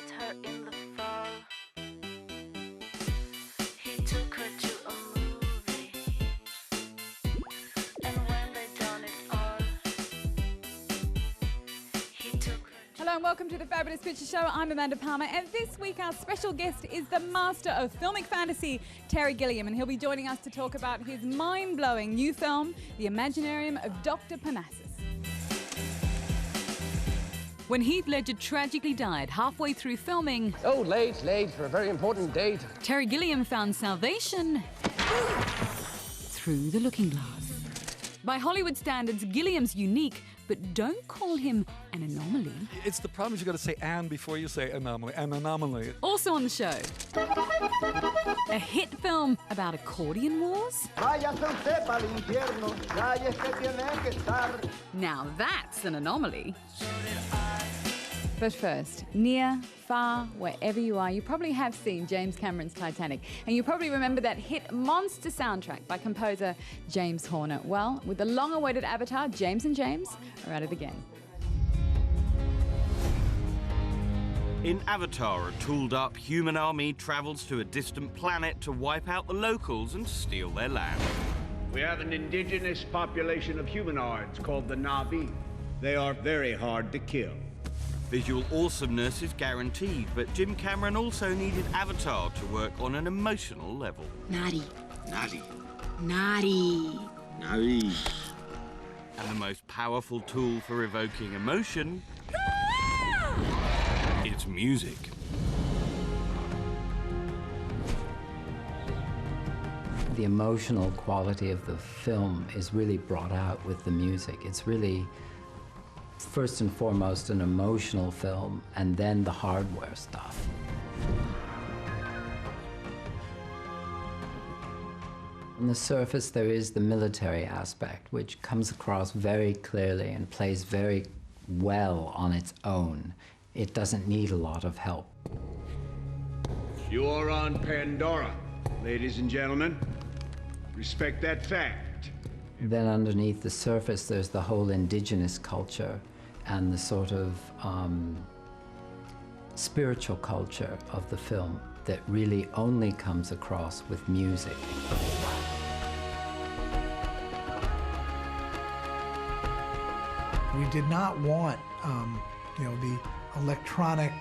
met her in the fall. He took her to a movie, and when they done it all, he took her. Hello and welcome to the Fabulous Picture Show. I'm Amanda Palmer, and this week our special guest is the master of filmic fantasy, Terry Gilliam, and he'll be joining us to talk about his mind-blowing new film, The Imaginarium of Doctor Parnassus. When Heath Ledger tragically died halfway through filming... Oh, late for a very important date. Terry Gilliam found salvation through the looking glass. By Hollywood standards, Gilliam's unique, but don't call him an anomaly. It's the problem is you've got to say "and" before you say anomaly. An anomaly. Also on the show, a hit film about accordion wars. Now that's an anomaly. But first, near, far, wherever you are, you probably have seen James Cameron's Titanic, and you probably remember that hit monster soundtrack by composer James Horner. Well, with the long-awaited Avatar, James and James are at it again. In Avatar, a tooled-up human army travels to a distant planet to wipe out the locals and steal their land. We have an indigenous population of humanoids called the Na'vi. They are very hard to kill. Visual awesomeness is guaranteed, but Jim Cameron also needed Avatar to work on an emotional level. Naughty. Naughty. Naughty. Naughty. And the most powerful tool for evoking emotion is music. The emotional quality of the film is really brought out with the music. It's really, first and foremost, an emotional film, and then the hardware stuff. On the surface, there is the military aspect, which comes across very clearly and plays very well on its own. It doesn't need a lot of help. You're on Pandora, ladies and gentlemen. Respect that fact. Then underneath the surface, there's the whole indigenous culture and the sort of spiritual culture of the film that really only comes across with music. We did not want, the electronic,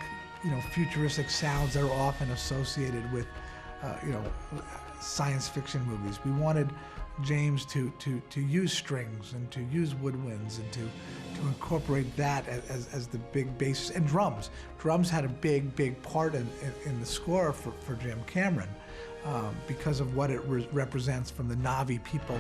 futuristic sounds that are often associated with, science fiction movies. We wanted James to use strings and to use woodwinds and to incorporate that as the big basis, and drums. Drums had a big part in the score for Jim Cameron because of what it represents from the Na'vi people.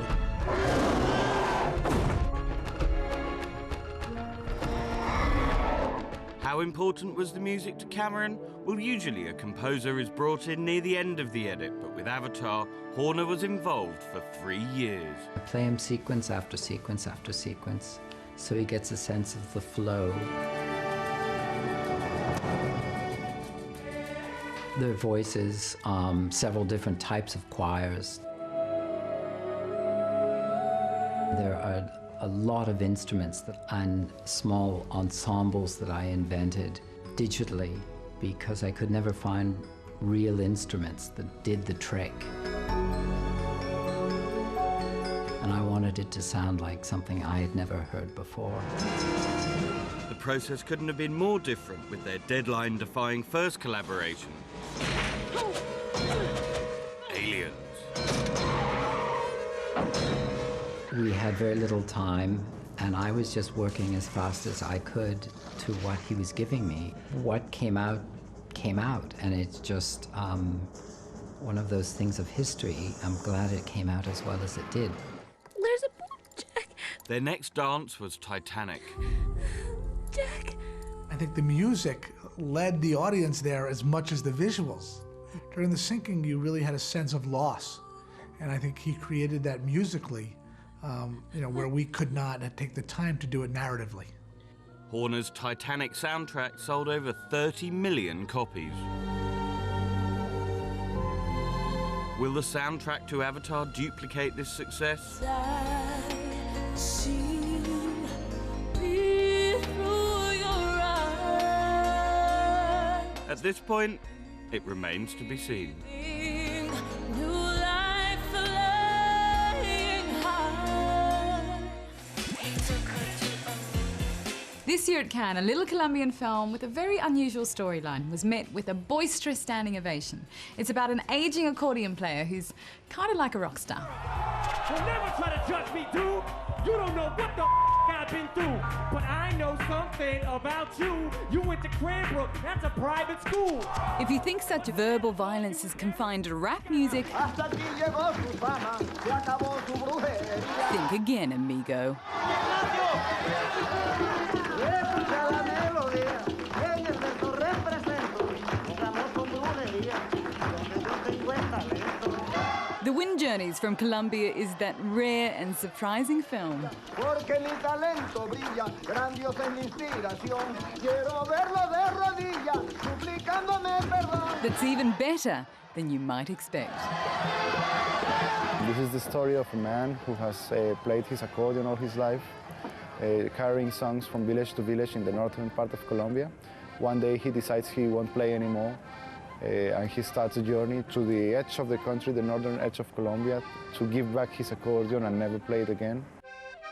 How important was the music to Cameron? Well, usually a composer is brought in near the end of the edit, but with Avatar, Horner was involved for 3 years. I play him sequence after sequence after sequence, so he gets a sense of the flow. There are voices, several different types of choirs. There are a lot of instruments and small ensembles that I invented digitally because I could never find real instruments that did the trick. And I wanted it to sound like something I had never heard before. The process couldn't have been more different with their deadline-defying first collaboration. Aliens. We had very little time, and I was just working as fast as I could to what he was giving me. What came out, and it's just one of those things of history. I'm glad it came out as well as it did. There's a boat, Jack. Their next dance was Titanic. Jack. I think the music led the audience there as much as the visuals. During the sinking, you really had a sense of loss, and I think he created that musically. Where we could not take the time to do it narratively. Horner's Titanic soundtrack sold over 30 million copies. Will the soundtrack to Avatar duplicate this success? At this point, it remains to be seen. This year at Cannes, a little Colombian film with a very unusual storyline was met with a boisterous standing ovation. It's about an aging accordion player who's kind of like a rock star. Don't never try to judge me, dude. You don't know what the I've been through, but I know something about you. You went to Cranbrook, that's a private school. If you think such verbal violence is confined to rap music, think again, amigo. The Wind Journeys from Colombia is that rare and surprising film. That's even better than you might expect. This is the story of a man who has played his accordion all his life, carrying songs from village to village in the northern part of Colombia. One day he decides he won't play anymore. And he starts a journey to the edge of the country, the northern edge of Colombia, to give back his accordion and never play it again.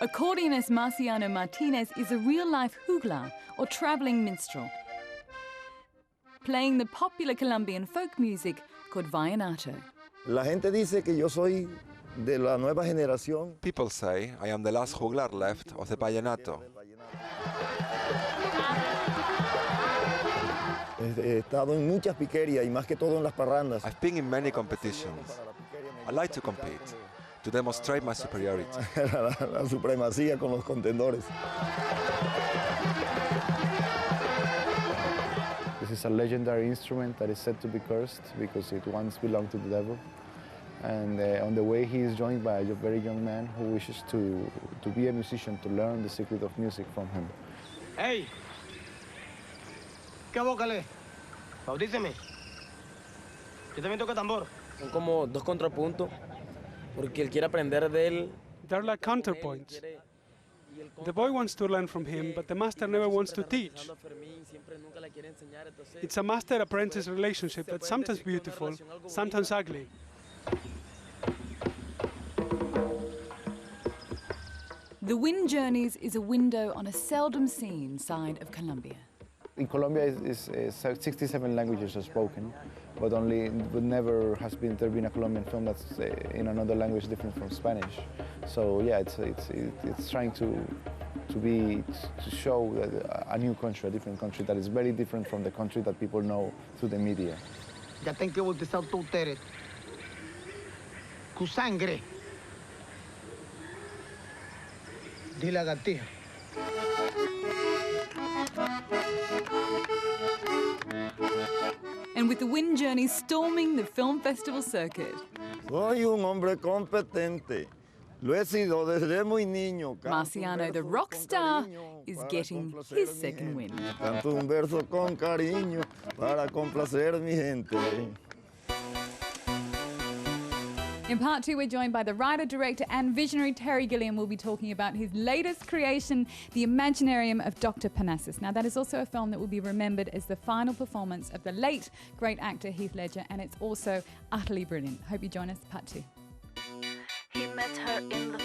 Accordionist Marciano Martinez is a real-life juglar, or traveling minstrel, playing the popular Colombian folk music called vallenato. La gente dice que yo soy de la nueva generación. People say I am the last juglar left of the vallenato. He estado en muchas piquerías y más que todo en las parrandas. I've been in many competitions. I like to compete, to demonstrate my superiority. La supremacía con los contendores. This is a legendary instrument that is said to be cursed because it once belonged to the devil. And on the way he is joined by a very young man who wishes to be a musician, to learn the secret of music from him. Hey! ¿Qué boca lee? Bautíceme. Yo también toco tambor. Son como dos contrapuntos, porque él quiere aprender de él. They're like counterpoints. The boy wants to learn from him, but the master never wants to teach. It's a master-apprentice relationship that's sometimes beautiful, sometimes ugly. The Wind Journeys is a window on a seldom seen side of Colombia. In Colombia, 67 languages are spoken, but never has there been a Colombian film that's in another language different from Spanish. So yeah, it's trying to show that a new country, a different country that is very different from the country that people know through the media. Ya tengo que bautizar a ustedes. Cu sangre. Dile a gatija. And with the Wind Journeys storming the film festival circuit. Soy un hombre competente. Lo he sido desde muy niño. Marciano, the rock star, is getting his second wind. Canto un verso con cariño para complacer mi gente. In part two, we're joined by the writer, director, and visionary Terry Gilliam. We'll be talking about his latest creation, the Imaginarium of Doctor Parnassus. Now, that is also a film that will be remembered as the final performance of the late great actor Heath Ledger, and it's also utterly brilliant. Hope you join us, part two. He met her in the